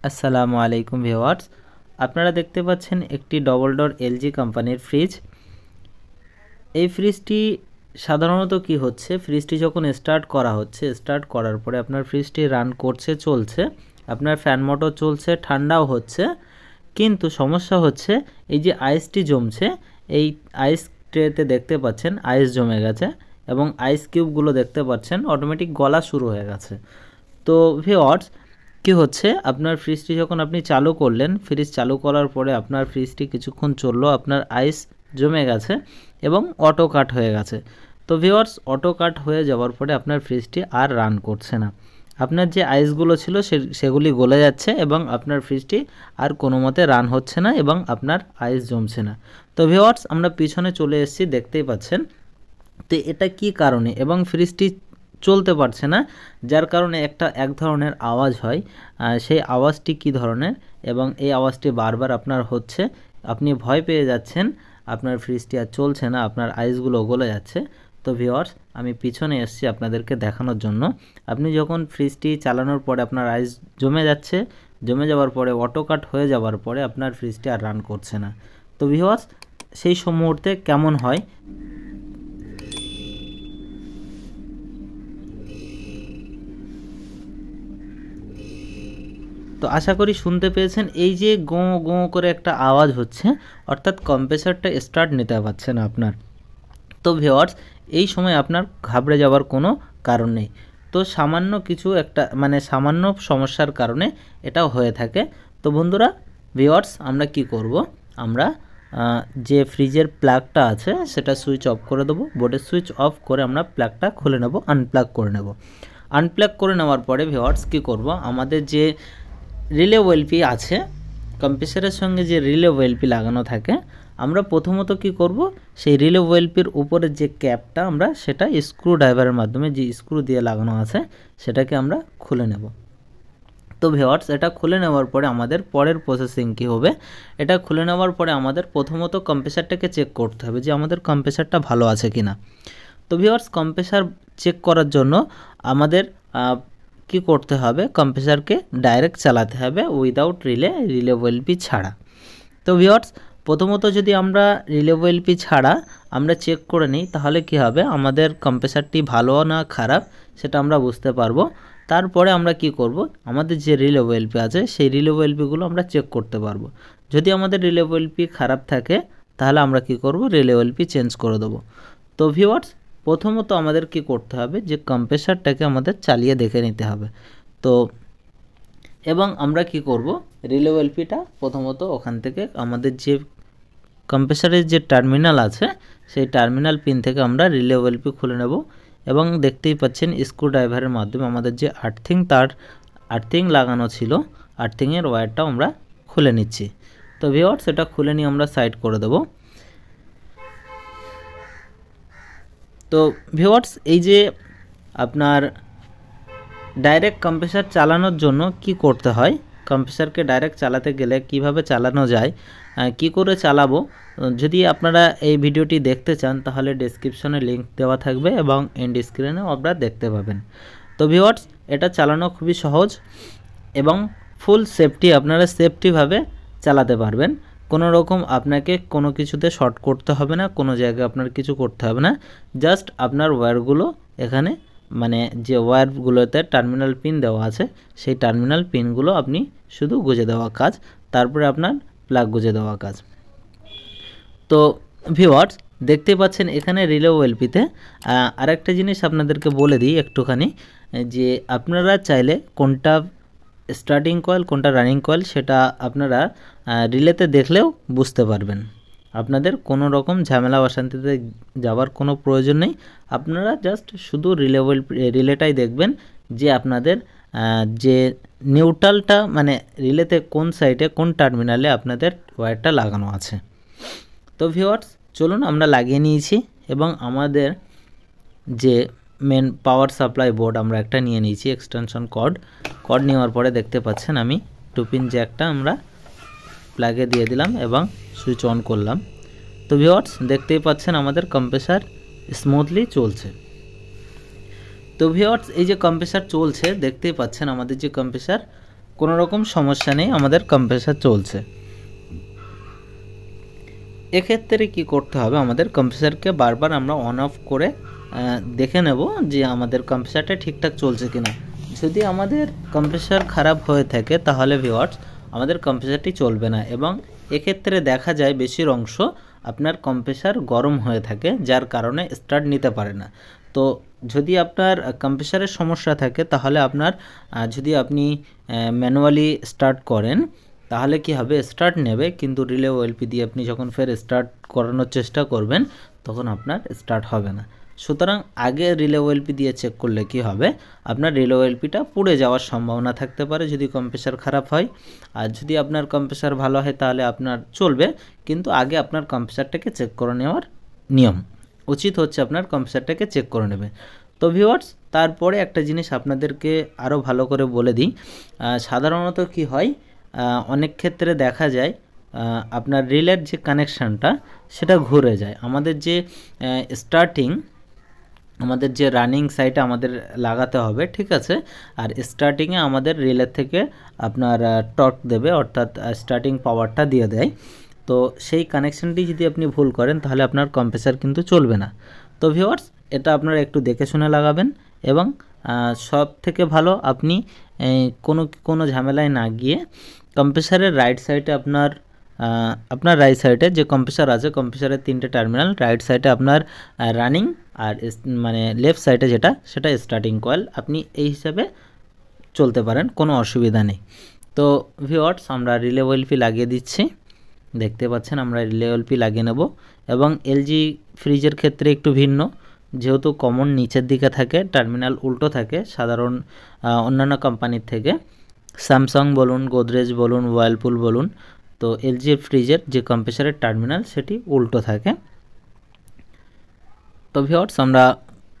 আসসালামু আলাইকুম ভিউয়ার্স, আপনারা দেখতে পাচ্ছেন একটি ডবল ডোর এলজি কোম্পানির ফ্রিজ। এই ফ্রিজটি সাধারণত কি হচ্ছে, ফ্রিজটি যখন স্টার্ট করার পরে আপনার ফ্রিজটি রান করছে, চলছে, আপনার ফ্যান মোটর চলছে, ঠান্ডাও হচ্ছে, কিন্তু সমস্যা হচ্ছে এই যে আইসটি জমছে, এই আইস ট্রেতে দেখতে পাচ্ছেন আইস জমে গেছে এবং আইস কিউবগুলো দেখতে পাচ্ছেন অটোমেটিক গলা শুরু হয়ে গেছে। তো ভিউয়ার্স, কি হচ্ছে, আপনার ফ্রিজটি যখন আপনি চালু করলেন, ফ্রিজ চালু করার পরে আপনার ফ্রিজটি কিছুক্ষণ চললো, আপনার আইস জমে গেছে এবং অটো কাট হয়ে গেছে। তো ভিউয়ার্স, অটো কাট হয়ে যাওয়ার পরে আপনার ফ্রিজটি আর রান করছে না, আপনার যে আইসগুলো ছিল সেগুলি গলে যাচ্ছে এবং আপনার ফ্রিজটি আর কোনো মতে রান হচ্ছে না এবং আপনার আইস জমছে না। তো ভিউয়ার্স, আমরা পিছনে চলে এসেছি, দেখতেই পাচ্ছেন। তো এটা কি কারণে এবং ফ্রিজটি চলতে পারছে না, যার কারণে এক ধরনের আওয়াজ হয়, সেই আওয়াজটি কি ধরনের এবং এই আওয়াজটি বারবার আপনার হচ্ছে, আপনি ভয় পেয়ে যাচ্ছেন, আপনার ফ্রিজটি আর চলছে না, আপনার আইসগুলো গলে যাচ্ছে। তো ভিউয়ার্স, আমি পিছনে এসেছি আপনাদেরকে দেখানোর জন্য। আপনি যখন ফ্রিজটি চালানোর পরে আপনার আইস জমে যাচ্ছে, জমে যাওয়ার পরে অটো কাট হয়ে যাওয়ার পরে আপনার ফ্রিজটি আর রান করছে না। তো ভিউয়ার্স, সেই মুহূর্তে কেমন হয়, তো আশা করি শুনতে পেয়েছেন। এই যে গোঁ গোঁ করে একটা আওয়াজ হচ্ছে, অর্থাৎ কম্প্রেসারটা স্টার্ট নিতে পারছে না আপনার। তো ভিউয়ার্স, এই সময় আপনার ঘাবড়ে যাওয়ার কোনো কারণ নেই। তো সামান্য কিছু একটা সামান্য সমস্যার কারণে এটাও হয়ে থাকে। তো বন্ধুরা, ভিউয়ার্স, আমরা কি করব, আমরা যে ফ্রিজের প্লাগটা আছে সেটা সুইচ অফ করে দেবো, বোর্ডের সুইচ অফ করে আমরা প্লাগটা খুলে নেব, আনপ্লাগ করে নেব। আনপ্লাগ করে নেওয়ার পরে ভিউয়ার্স কী করব, আমাদের যে রিলে ওয়েলপি আছে, কম্প্রেসারের সঙ্গে যে রিলে ওয়েলপি লাগানো থাকে, আমরা প্রথমত কি করব, সেই রিলে ওয়েলপির উপরে যে ক্যাপটা আমরা সেটা স্ক্রু ড্রাইভারের মাধ্যমে, যে স্ক্রু দিয়ে লাগানো আছে সেটাকে আমরা খুলে নেব। তো ভিউয়ার্স, এটা খুলে নেওয়ার পরে আমাদের পরের প্রসেসিং কী হবে, এটা খুলে নেওয়ার পরে আমাদের প্রথমত কম্প্রেসারটাকে চেক করতে হবে যে আমাদের কম্প্রেসারটা ভালো আছে কি না। তো ভিউয়ার্স, কম্প্রেসার চেক করার জন্য আমাদের কি করতে হবে, কম্প্রেসারকে ডাইরেক্ট চালাতে হবে উইদাউট রিলে ওয়েলপি ছাড়া। তো ভিউয়ার্স, প্রথমত যদি আমরা রিলে ওয়েলপি ছাড়া আমরা চেক করে নিই, তাহলে কি হবে, আমাদের কম্প্রেসারটি ভালো না খারাপ সেটা আমরা বুঝতে পারবো। তারপরে আমরা কি করব, আমাদের যে রিলে ওয়েলপি আছে সেই রিলে ওয়েলপিগুলো আমরা চেক করতে পারবো। যদি আমাদের রিলে ওয়েলপি খারাপ থাকে তাহলে আমরা কি করব, রিলে ওয়েলপি চেঞ্জ করে দেবো। তো ভিউয়ার্স, প্রথমত আমাদের কি করতে হবে, যে কম্প্রেসারটাকে আমাদের চালিয়ে দেখে নিতে হবে। তো এবং আমরা কি করব, রিলে ওয়েলপিটা প্রথমত ওখান থেকে আমাদের যে কম্প্রেসারের যে টার্মিনাল আছে সেই টার্মিনাল পিন থেকে আমরা রিলে ওয়েলপি খুলে নেব এবং দেখতেই পাচ্ছেন স্ক্রু ড্রাইভারের মাধ্যমে আমাদের যে আর্থিং লাগানো ছিল, আর্থিংয়ের ওয়্যারটাও আমরা খুলে নিচ্ছি। তো ভিউয়ার্স, এটা খুলে নিয়ে আমরা সাইড করে দেব। তো ভিউয়ার্স, এই যে আপনার ডাইরেক্ট কম্প্রেসার চালানোর জন্য কি করতে হয়, কম্প্রেসারকে ডাইরেক্ট চালাতে গেলে কিভাবে চালানো যায়, কি করে চালাবো, যদি আপনারা এই ভিডিওটি দেখতে চান তাহলে ডেসক্রিপশনে লিংক দেওয়া থাকবে এবং এন্ড স্ক্রিনেও আপনারা দেখতে পাবেন। তো ভিউয়ার্স, এটা চালানো খুবই সহজ এবং ফুল সেফটি, আপনারা সেফটিভাবে চালাতে পারবেন। কোনো রকম আপনাকে কোনো কিছুতে শর্ট করতে হবে না, কোনো জায়গায় আপনার কিছু করতে হবে না। জাস্ট আপনার ওয়্যারগুলো এখানে যে ওয়্যারগুলোতে টার্মিনাল পিন দেওয়া আছে সেই টার্মিনাল পিনগুলো আপনি শুধু গুঁজে দেওয়া কাজ, তারপরে আপনার প্লাগ গুঁজে দেওয়া কাজ। তো ভিউয়ার্স, দেখতে পাচ্ছেন এখানে রিলে ওয়েলপিতে আরেকটা জিনিস আপনাদেরকে বলে দিই একটুখানি, যে আপনারা চাইলে কোনটা স্টার্টিং কয়েল কোনটা রানিং কয়েল সেটা আপনারা রিলেতে দেখলেও বুঝতে পারবেন। আপনাদের কোনো রকম ঝামেলা অশান্তিতে যাওয়ার কোনো প্রয়োজন নেই, আপনারা জাস্ট শুধু রিলেটাই দেখবেন যে আপনাদের যে নিউট্রালটা রিলেতে কোন সাইডে কোন টার্মিনালে আপনাদের ওয়্যারটা লাগানো আছে। তো ভিউয়ার্স, চলুন আমরা লাগিয়ে নিয়েছি এবং আমাদের যে মেন পাওয়ার সাপ্লাই বোর্ড আমরা একটা নিয়ে নিয়েছি, এক্সটেনশন কর্ড নেওয়ার পরে দেখতে পাচ্ছেন আমি 2 পিন জ্যাকটা আমরা প্লাগে দিয়ে দিলাম এবং সুইচ অন করলাম। তো ভিউয়ার্স, দেখতেই পাচ্ছেন আমাদের কম্প্রেসার স্মুথলি চলছে। তো ভিউয়ার্স, এই যে কম্প্রেসার চলছে দেখতেই পাচ্ছেন আমাদের যে কম্প্রেসার, কোনো রকম সমস্যা নেই, আমাদের কম্প্রেসার চলছে। এক্ষেত্রে কি করতে হবে, আমাদের কম্প্রেসারকে বারবার আমরা অন অফ করে দেখে নেব যে আমাদের কম্প্রেসারটা ঠিকঠাক চলছে কিনা। যদি আমাদের কম্প্রেসার খারাপ হয়ে থাকে তাহলে ভিউয়ার্স আমাদের কম্প্রেসারটি চলবে না, এবং এক্ষেত্রে দেখা যায় বেশির অংশ আপনার কম্প্রেসার গরম হয়ে থাকে, যার কারণে স্টার্ট নিতে পারে না। তো যদি আপনার কম্প্রেসারের সমস্যা থাকে তাহলে আপনার যদি আপনি ম্যানুয়ালি স্টার্ট করেন তাহলে কি হবে, স্টার্ট নেবে, কিন্তু রিলে ওএলপি দিয়ে আপনি যখন ফের স্টার্ট করানোর চেষ্টা করবেন তখন আপনার স্টার্ট হবে না। সুতরাং আগে রিলে ওএলপি দিয়ে চেক করলে কি হবে, আপনার রিলে ওএলপিটা পুড়ে যাওয়ার সম্ভাবনা থাকতে পারে যদি কম্প্রেসার খারাপ হয়। আর যদি আপনার কম্প্রেসার ভালো হয় তাহলে আপনার চলবে, কিন্তু আগে আপনার কম্প্রেসারটাকে চেক করে নেওয়ার নিয়ম উচিত হচ্ছে আপনার কম্প্রেসারটাকে চেক করে নেবে। তো ভিউয়ার্স তারপরে একটা জিনিস আপনাদেরকে আরও ভালো করে বলে দিই, সাধারণত কি হয়, অনেক ক্ষেত্রে দেখা যায় আপনার রিলের যে কানেকশানটা সেটা ঘুরে যায়। আমাদের যে স্টার্টিং, আমাদের যে রানিং সাইটে আমাদের লাগাতে হবে, ঠিক আছে, আর স্টার্টিংয়ে আমাদের রিলের থেকে আপনার টর্ক দেবে, অর্থাৎ স্টার্টিং পাওয়ারটা দিয়ে দেয়। তো সেই কানেকশানটি যদি আপনি ভুল করেন তাহলে আপনার কম্প্রেসার কিন্তু চলবে না। তো ভিউয়ার্স এটা আপনারা একটু দেখে শুনে লাগাবেন, এবং সব থেকে ভালো আপনি কোনো ঝামেলায় না গিয়ে কম্প্রেসারের রাইট সাইডে আপনার রাইট সাইডে যে কম্প্রেসার আছে, কম্প্রেসারের 3টে টার্মিনাল, রাইট সাইডে আপনার রানিং, আর মানে লেফট সাইডে সেটা স্টার্টিং কয়েল, আপনি এই হিসাবে চলতে পারেন, কোনো অসুবিধা নেই। তো ভিউয়ার্স আমরা রিলে ওএলপি লাগিয়ে দিচ্ছি, দেখতে পাচ্ছেন আমরা রিলে ওএলপি লাগিয়ে নেব। এবং এলজি ফ্রিজের ক্ষেত্রে একটু ভিন্ন, যেহেতু কমন নিচের দিকে থাকে, টার্মিনাল উল্টো থাকে সাধারণ অন্যান্য কোম্পানির থেকে, স্যামসাং বলুন, গোদরেজ বলুন, ওয়ার্লপুল বলুন, তো এলজি ফ্রিজের যে কম্প্রেসারের টার্মিনাল সেটি উল্টো থাকে। তো ভিউয়ার্স আমরা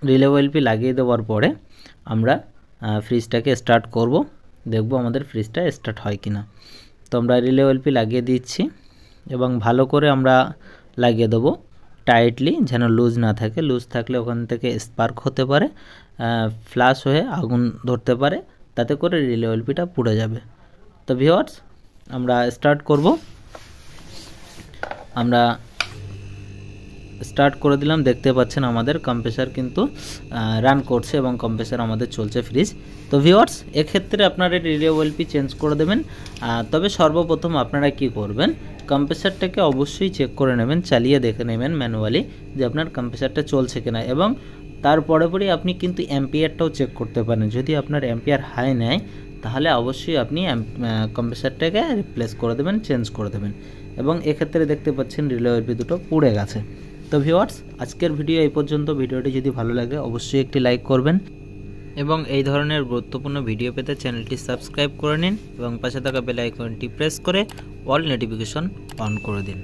রিলে ওএলপি লাগিয়ে দেওয়ার পরে আমরা ফ্রিজটাকে স্টার্ট করব, দেখব আমাদের ফ্রিজটা স্টার্ট হয় কিনা। তো আমরা রিলে ওএলপি লাগিয়ে দিচ্ছি এবং ভালো করে আমরা লাগিয়ে দেবো টাইটলি, যেন লুজ না থাকে। লুজ থাকলে ওখান থেকে স্পার্ক হতে পারে, ফ্ল্যাশ হয়ে আগুন ধরতে পারে, তাতে করে রিলে ওএলপিটা পুড়ে যাবে। তো ভিউয়ার্স আমরা স্টার্ট করব, আমরা স্টার্ট করে দিলাম, দেখতে পাচ্ছেন আমাদের কম্প্রেসার কিন্তু রান করছে এবং কম্প্রেসার আমাদের চলছে ফ্রিজ। তো ভিউয়ার্স এক্ষেত্রে আপনারা রিলে ওএলপি চেঞ্জ করে দেবেন, তবে সর্বপ্রথম আপনারা কি করবেন, কম্প্রেসারটাকে অবশ্যই চেক করে নেবেন, চালিয়ে দেখে নেবেন ম্যানুয়ালি যে আপনার কম্প্রেসারটা চলছে কিনা, এবং তারপরে আপনি কিন্তু অ্যাম্পিয়ারটাও চেক করতে পারেন। যদি আপনার অ্যাম্পিয়ার হাই নেয় তাহলে অবশ্যই আপনি কম্প্রেসারটাকে রিপ্লেস করে দেবেন, চেঞ্জ করে দেবেন। এবং এক্ষেত্রে দেখতে পাচ্ছেন রিলে ওএলপি দুটো পুড়ে গেছে। তো ভিউয়ার্স আজকের ভিডিও এই পর্যন্ত। ভিডিওটি যদি ভালো লাগে অবশ্যই একটি লাইক করবেন, এবং এই ধরনের গুরুত্বপূর্ণ ভিডিও পেতে চ্যানেলটি সাবস্ক্রাইব করে নিন এবং পাশে থাকা বেল আইকনটি প্রেস করে অল নোটিফিকেশন অন করে দিন।